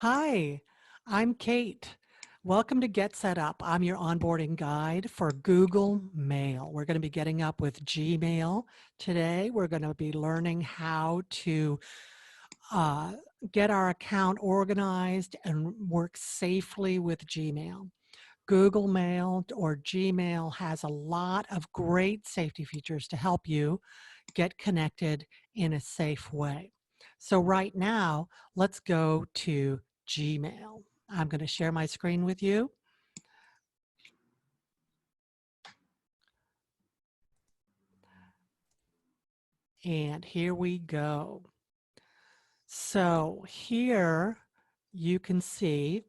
Hi, I'm Kate. Welcome to Get Set Up. I'm your onboarding guide for Google Mail. We're going to be getting up with Gmail today. We're going to be learning how to uh, get our account organized and work safely with Gmail. Google Mail or Gmail has a lot of great safety features to help you get connected in a safe way. So right now, let's go to Gmail. I'm going to share my screen with you. And here we go. So here you can see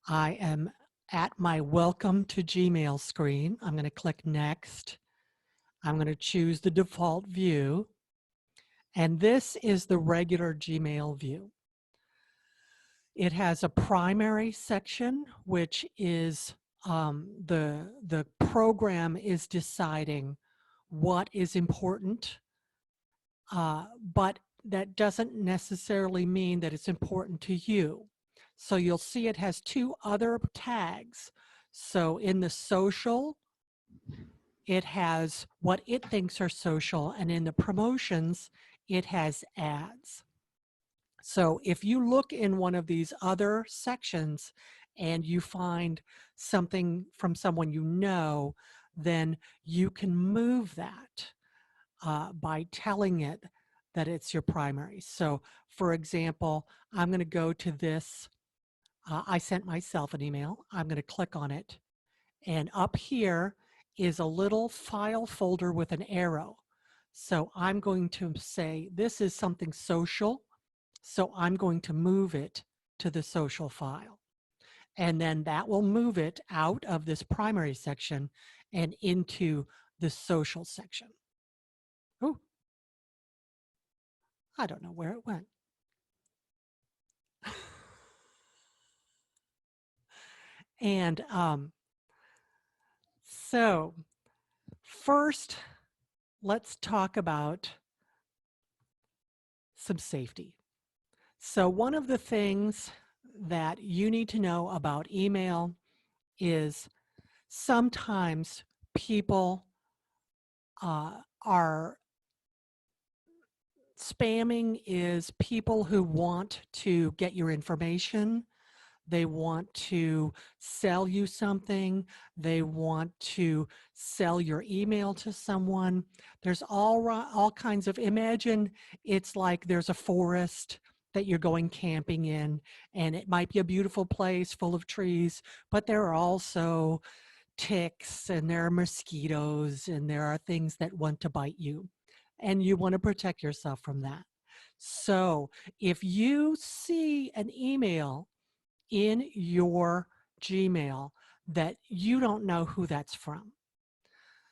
I am at my Welcome to Gmail screen. I'm going to click Next. I'm going to choose the default view. And this is the regular Gmail view. It has a primary section, which is the program is deciding what is important, but that doesn't necessarily mean that it's important to you. So you'll see it has two other tags. So in the social, it has what it thinks are social, and in the promotions, it has ads. So if you look in one of these other sections and you find something from someone you know, then you can move that by telling it that it's your primary. So for example, I'm going to go to this. I sent myself an email. I'm going to click on it. And up here is a little file folder with an arrow. So I'm going to say this is something social. So I'm going to move it to the social file. And then that will move it out of this primary section and into the social section. Oh, I don't know where it went. And so first, let's talk about some safety. So one of the things that you need to know about email is sometimes people are spamming is people who want to get your information. They want to sell you something. They want to sell your email to someone. There's all kinds of, imagine it's like there's a forest that you're going camping in, and it might be a beautiful place full of trees, but there are also ticks and there are mosquitoes and there are things that want to bite you, and you want to protect yourself from that. So if you see an email in your Gmail that you don't know who that's from.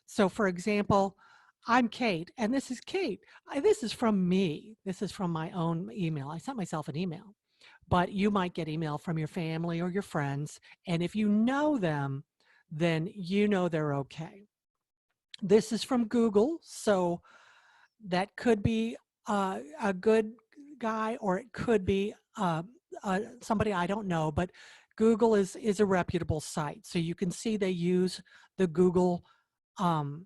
So for example, I'm Kate, and this is Kate. This is from me. This is from my own email. I sent myself an email, but you might get email from your family or your friends. And if you know them, then you know they're okay. This is from Google. So that could be a good guy, or it could be somebody I don't know, but Google is a reputable site. So you can see they use the Google um,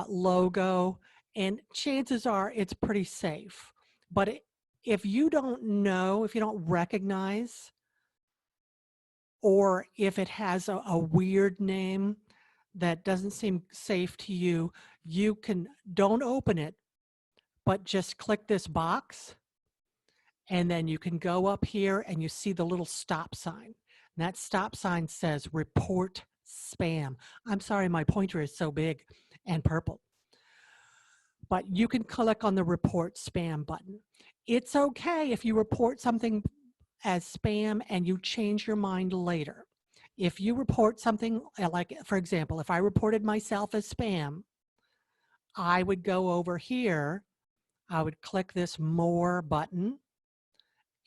logo, and chances are it's pretty safe. But if you don't know, if you don't recognize, or if it has a weird name that doesn't seem safe to you, you can, don't open it, but just click this box, and then you can go up here and you see the little stop sign. And that stop sign says report spam. I'm sorry, my pointer is so big and purple. But you can click on the report spam button. It's okay if you report something as spam and you change your mind later. If you report something like, for example, if I reported myself as spam, I would go over here, I would click this more button,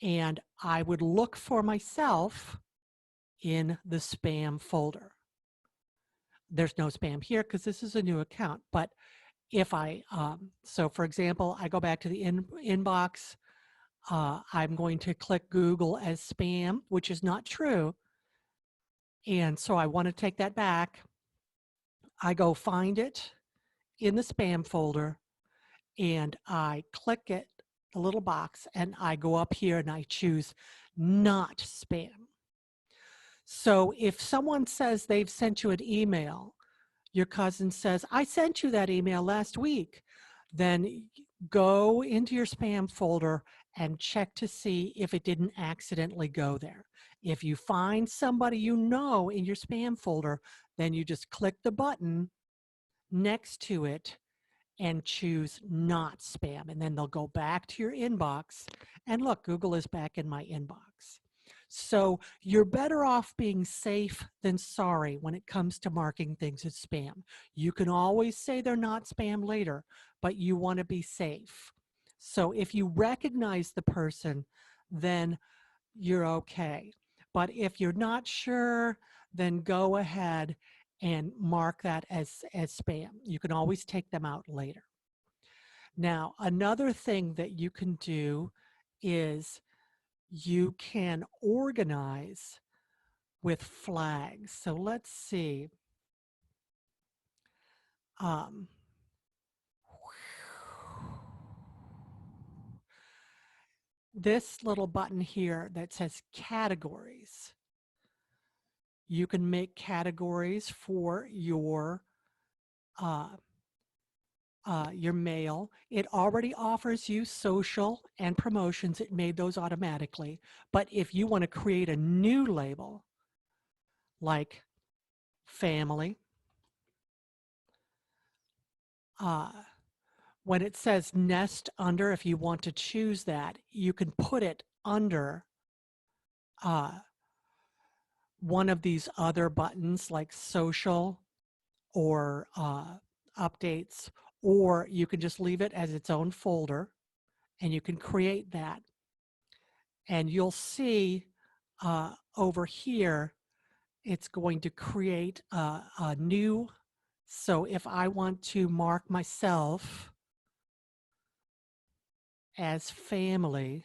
and I would look for myself in the spam folder. There's no spam here because this is a new account, but if I, so for example, I go back to the inbox, I'm going to click Google as spam, which is not true. And so I want to take that back. I go find it in the spam folder and I click it, the little box, and I go up here and I choose not spam. So if someone says they've sent you an email, your cousin says, I sent you that email last week, then go into your spam folder and check to see if it didn't accidentally go there. If you find somebody you know in your spam folder, then you just click the button next to it and choose not spam. And then they'll go back to your inbox. And look, Google is back in my inbox. So you're better off being safe than sorry when it comes to marking things as spam. You can always say they're not spam later, but you want to be safe. So if you recognize the person, then you're okay. But if you're not sure, then go ahead and mark that as spam. You can always take them out later. Now, another thing that you can do is you can organize with flags. So let's see. This little button here that says categories. You can make categories for your mail. It already offers you social and promotions. It made those automatically. But if you want to create a new label, like family, when it says nest under, if you want to choose that, you can put it under one of these other buttons like social or updates, or you can just leave it as its own folder and you can create that. And you'll see over here, it's going to create a new. So if I want to mark myself as family,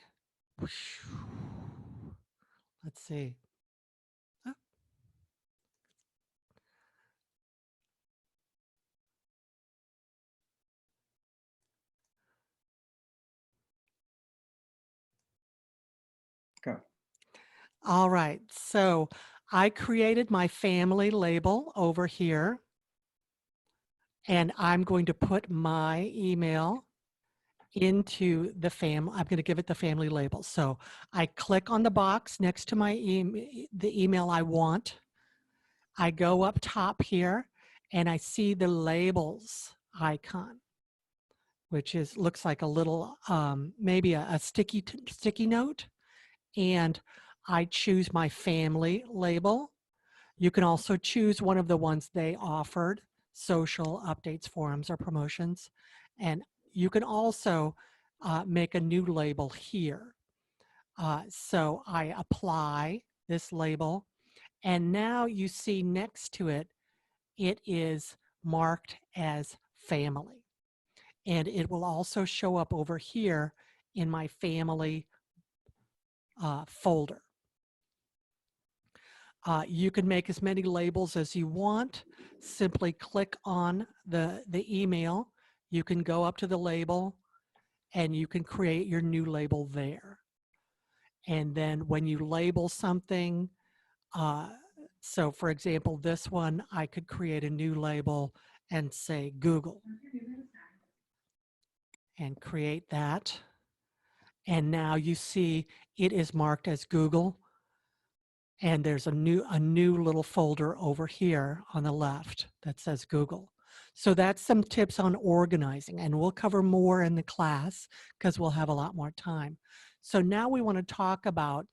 let's see. Go. All right, so I created my family label over here, and I'm going to put my email into the I'm going to give it the family label. So I click on the box next to my the email I want. I go up top here and I see the labels icon, which is looks like a little maybe a sticky note, and I choose my family label. You can also choose one of the ones they offered, social updates, forums, or promotions. And you can also make a new label here. So I apply this label, and now you see next to it, it is marked as family. And it will also show up over here in my family folder. You can make as many labels as you want. Simply click on the email. You can go up to the label and you can create your new label there. And then when you label something, so for example, this one, I could create a new label and say Google and create that. And now you see it is marked as Google. And there's a new little folder over here on the left that says Google. So that's some tips on organizing, and we'll cover more in the class because we'll have a lot more time. So now we want to talk about